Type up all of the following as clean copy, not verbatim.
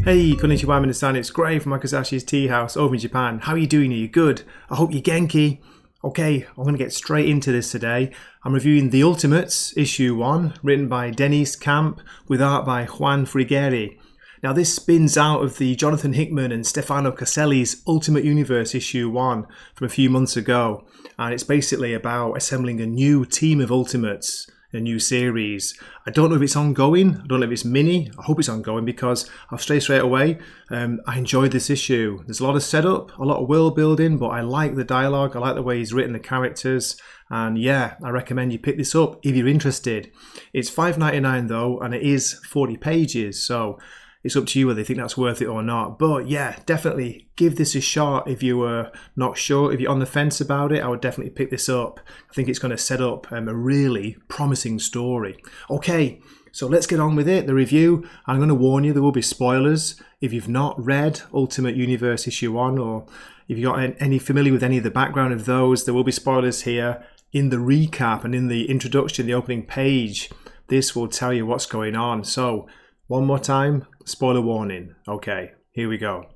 Hey, konnichiwa minasan, it's Gray from Wakizashi's Teahouse over in Japan. How are you doing? Are you good? I hope you're genki. Okay, I'm going to get straight into this today. I'm reviewing The Ultimates, Issue 1, written by Deniz Camp, with art by Juan Frigeri. Now this spins out of the Jonathan Hickman and Stefano Caselli's Ultimate Universe Issue 1 from a few months ago. And it's basically about assembling a new team of Ultimates, a new series. I don't know if it's ongoing, I don't know if it's mini, I hope it's ongoing because I'll say straight away, I enjoyed this issue. There's a lot of setup, a lot of world building, but I like the dialogue, I like the way he's written the characters, and yeah, I recommend you pick this up if you're interested. It's $5.99 though, and it is 40 pages, so it's up to you whether you think that's worth it or not. But yeah, definitely give this a shot if you were not sure. If you're on the fence about it, I would definitely pick this up. I think it's going to set up a really promising story. Okay, so let's get on with it. The review, I'm going to warn you, there will be spoilers. If you've not read Ultimate Universe Issue 1, or if you're not any familiar with any of the background of those, there will be spoilers here. In the recap and in the introduction, the opening page, this will tell you what's going on. So, one more time, spoiler warning. Okay, here we go.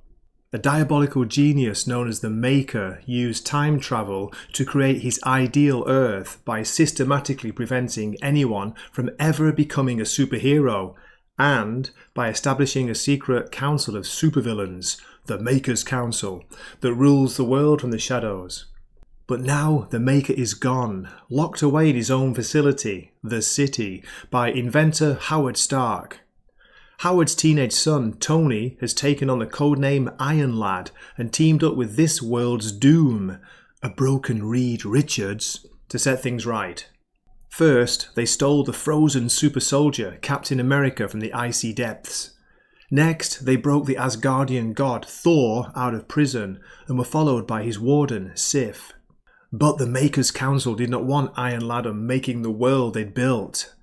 A diabolical genius known as the Maker used time travel to create his ideal Earth by systematically preventing anyone from ever becoming a superhero, and by establishing a secret council of supervillains, the Maker's Council, that rules the world from the shadows. But now the Maker is gone, locked away in his own facility, the City, by inventor Howard Stark. Howard's teenage son, Tony, has taken on the codename Iron Lad and teamed up with this world's Doom, a broken Reed Richards, to set things right. First, they stole the frozen super soldier, Captain America, from the icy depths. Next, they broke the Asgardian god Thor out of prison and were followed by his warden, Sif. But the Maker's Council did not want Iron Lad making the world they'd built.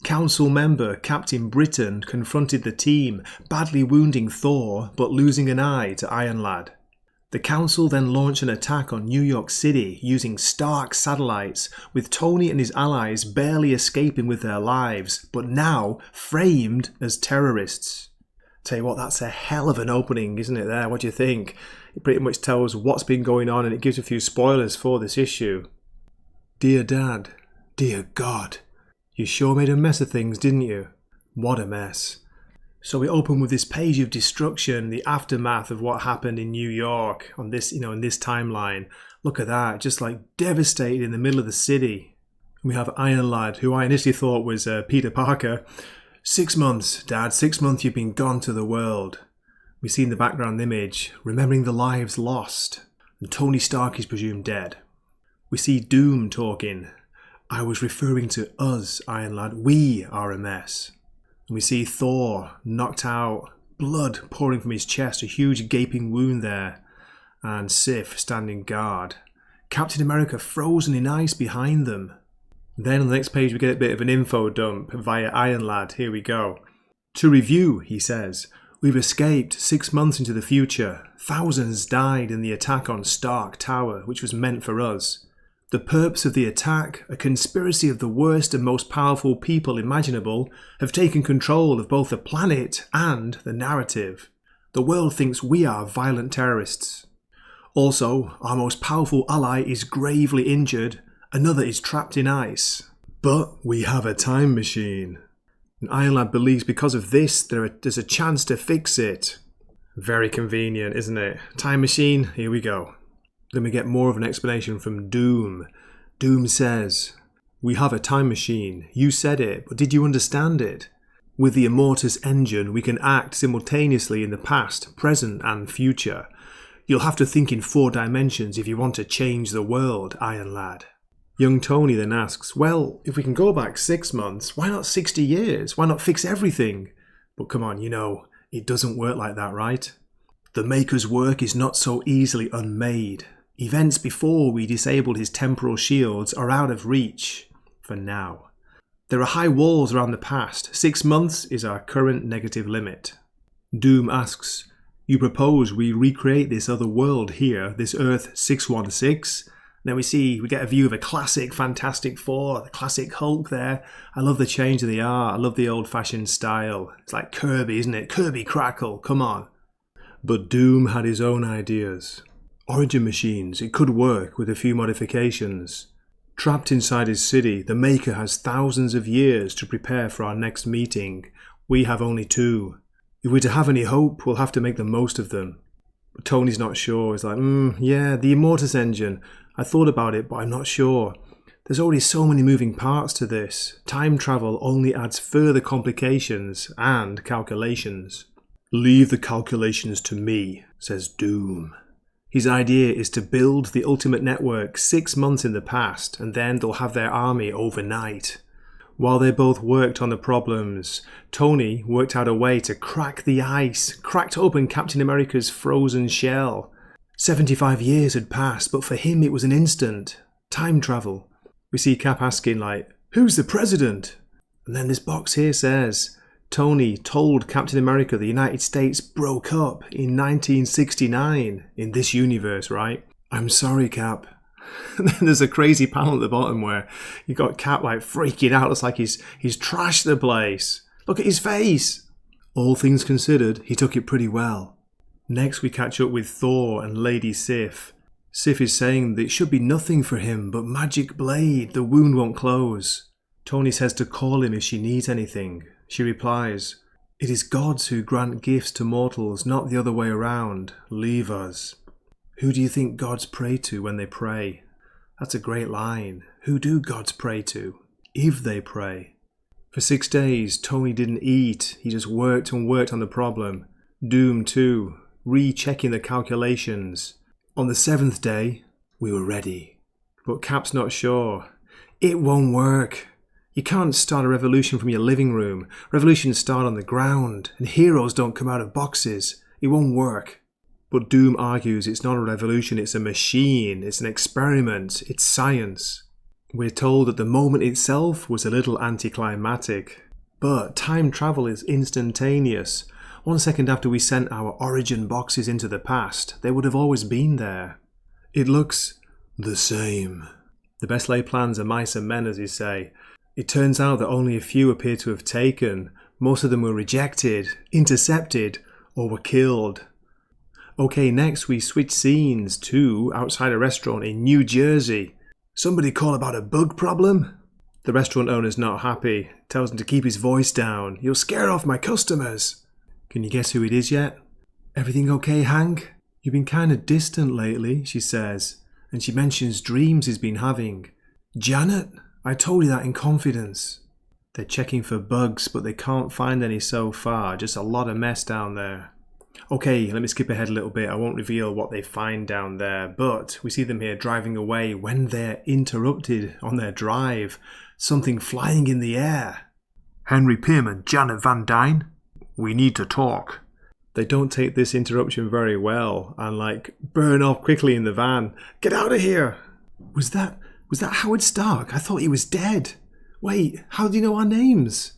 Council member Captain Britain confronted the team, badly wounding Thor but losing an eye to Iron Lad. The Council then launched an attack on New York City using Stark satellites, with Tony and his allies barely escaping with their lives, but now framed as terrorists. Tell you what, that's a hell of an opening, isn't it there? What do you think? It pretty much tells what's been going on and it gives a few spoilers for this issue. Dear Dad, dear God. You sure made a mess of things, didn't you? What a mess. So we open with this page of destruction, the aftermath of what happened in New York on this, in this timeline. Look at that, just like devastated in the middle of the city. We have Iron Lad, who I initially thought was Peter Parker. 6 months, Dad, 6 months you've been gone to the world. We see in the background image, remembering the lives lost, and Tony Stark is presumed dead. We see Doom talking. I was referring to us, Iron Lad. We are a mess. And we see Thor knocked out, blood pouring from his chest, a huge gaping wound there, and Sif standing guard. Captain America frozen in ice behind them. Then on the next page we get a bit of an info dump via Iron Lad. Here we go. To review, he says, we've escaped 6 months into the future. Thousands died in the attack on Stark Tower, which was meant for us. The purpose of the attack, a conspiracy of the worst and most powerful people imaginable, have taken control of both the planet and the narrative. The world thinks we are violent terrorists. Also, our most powerful ally is gravely injured, another is trapped in ice. But we have a time machine. And Iron Lad believes because of this, there's a chance to fix it. Very convenient, isn't it? Time machine, here we go. Then we get more of an explanation from Doom. Doom says, we have a time machine. You said it, but did you understand it? With the Immortus engine, we can act simultaneously in the past, present, and future. You'll have to think in 4 dimensions if you want to change the world, Iron Lad. Young Tony then asks, well, if we can go back 6 months, why not 60 years? Why not fix everything? But come on, it doesn't work like that, right? The Maker's work is not so easily unmade. Events before we disabled his temporal shields are out of reach, for now. There are high walls around the past. 6 months is our current negative limit. Doom asks, you propose we recreate this other world here, this Earth 616? Then we get a view of a classic Fantastic Four, the classic Hulk there. I love the change of the art. I love the old-fashioned style. It's like Kirby, isn't it? Kirby Crackle, come on. But Doom had his own ideas. Origin machines, it could work with a few modifications. Trapped inside his city, the Maker has thousands of years to prepare for our next meeting. We have only 2. If we're to have any hope, we'll have to make the most of them. But Tony's not sure. He's like, yeah, the Immortus engine. I thought about it, but I'm not sure. There's already so many moving parts to this. Time travel only adds further complications and calculations. Leave the calculations to me, says Doom. His idea is to build the ultimate network 6 months in the past, and then they'll have their army overnight. While they both worked on the problems, Tony worked out a way to crack the ice, cracked open Captain America's frozen shell. 75 years had passed, but for him it was an instant. Time travel. We see Cap asking who's the president? And then this box here says, Tony told Captain America the United States broke up in 1969. In this universe, right? I'm sorry, Cap. And then there's a crazy panel at the bottom where you got Cap freaking out. It's like he's trashed the place. Look at his face. All things considered, he took it pretty well. Next we catch up with Thor and Lady Sif. Sif is saying that it should be nothing for him but magic blade, the wound won't close. Tony says to call him if she needs anything. She replies, it is gods who grant gifts to mortals, not the other way around. Leave us. Who do you think gods pray to when they pray? That's a great line. Who do gods pray to? If they pray. For 6 days, Tony didn't eat. He just worked and worked on the problem. Doom too. Rechecking the calculations. On the 7th day, we were ready. But Cap's not sure. It won't work. You can't start a revolution from your living room. Revolutions start on the ground, and heroes don't come out of boxes. It won't work. But Doom argues it's not a revolution, it's a machine, it's an experiment, it's science. We're told that the moment itself was a little anticlimactic. But time travel is instantaneous. 1 second after we sent our origin boxes into the past, they would have always been there. It looks the same. The best laid plans are mice and men, as you say. It turns out that only a few appear to have taken. Most of them were rejected, intercepted, or were killed. Okay, next we switch scenes to outside a restaurant in New Jersey. Somebody call about a bug problem? The restaurant owner's not happy. Tells him to keep his voice down. You'll scare off my customers. Can you guess who it is yet? Everything okay, Hank? You've been kind of distant lately, she says. And she mentions dreams he's been having. Janet? I told you that in confidence. They're checking for bugs, but they can't find any so far. Just a lot of mess down there. Okay, let me skip ahead a little bit. I won't reveal what they find down there, but we see them here driving away when they're interrupted on their drive. Something flying in the air. Henry Pym and Janet Van Dyne? We need to talk. They don't take this interruption very well and burn off quickly in the van. Get out of here! Was that Howard Stark? I thought he was dead. Wait, how do you know our names?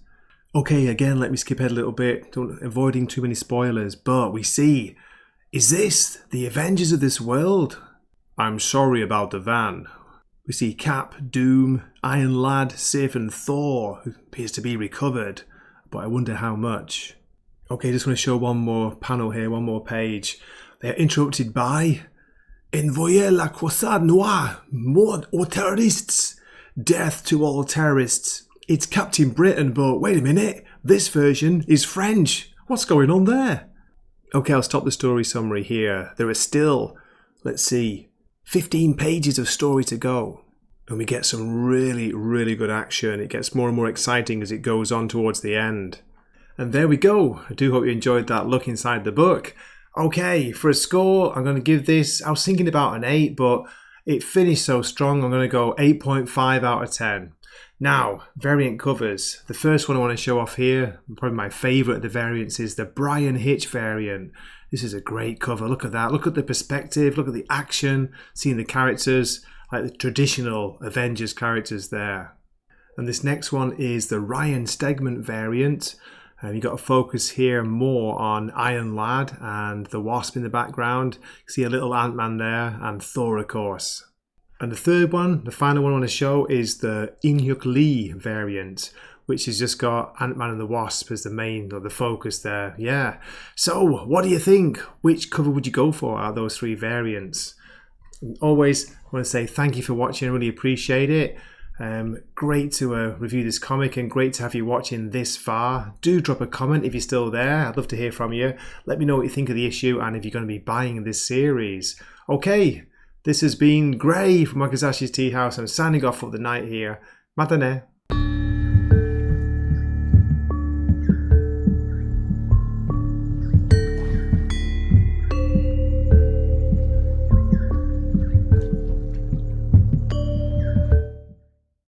Okay, again, let me skip ahead a little bit, avoiding too many spoilers, but we see, is this the Avengers of this world? I'm sorry about the van. We see Cap, Doom, Iron Lad, Sif and Thor, who appears to be recovered, but I wonder how much. Okay, just want to show one more panel here, one more page. They are interrupted by Envoyez la croisade noire, mort aux terroristes, death to all terrorists. It's Captain Britain, but wait a minute, this version is French. What's going on there? Okay, I'll stop the story summary here. There are still, 15 pages of story to go. And we get some really, really good action. It gets more and more exciting as it goes on towards the end. And there we go. I do hope you enjoyed that look inside the book. Okay, for a score, I'm going to give this, I was thinking about an 8, but it finished so strong, I'm going to go 8.5 out of 10. Now, variant covers. The first one I want to show off here, probably my favourite of the variants, is the Brian Hitch variant. This is a great cover. Look at that. Look at the perspective. Look at the action. Seeing the characters, like the traditional Avengers characters there. And this next one is the Ryan Stegman variant. You've got to focus here more on Iron Lad and the Wasp in the background. You see a little Ant-Man there and Thor, of course. And the third one, the final one on the show, is the In-hyuk Lee variant, which has just got Ant-Man and the Wasp as the main, or the focus there. Yeah. So, what do you think? Which cover would you go for out of those three variants? And always, I want to say thank you for watching. I really appreciate it. Great to review this comic, and great to have you watching this far. Do drop a comment if you're still there. I'd love to hear from you. Let me know what you think of the issue and if you're going to be buying this series. Okay, this has been Gray from Wakizashi's Teahouse. I'm signing off for the night here. Matane.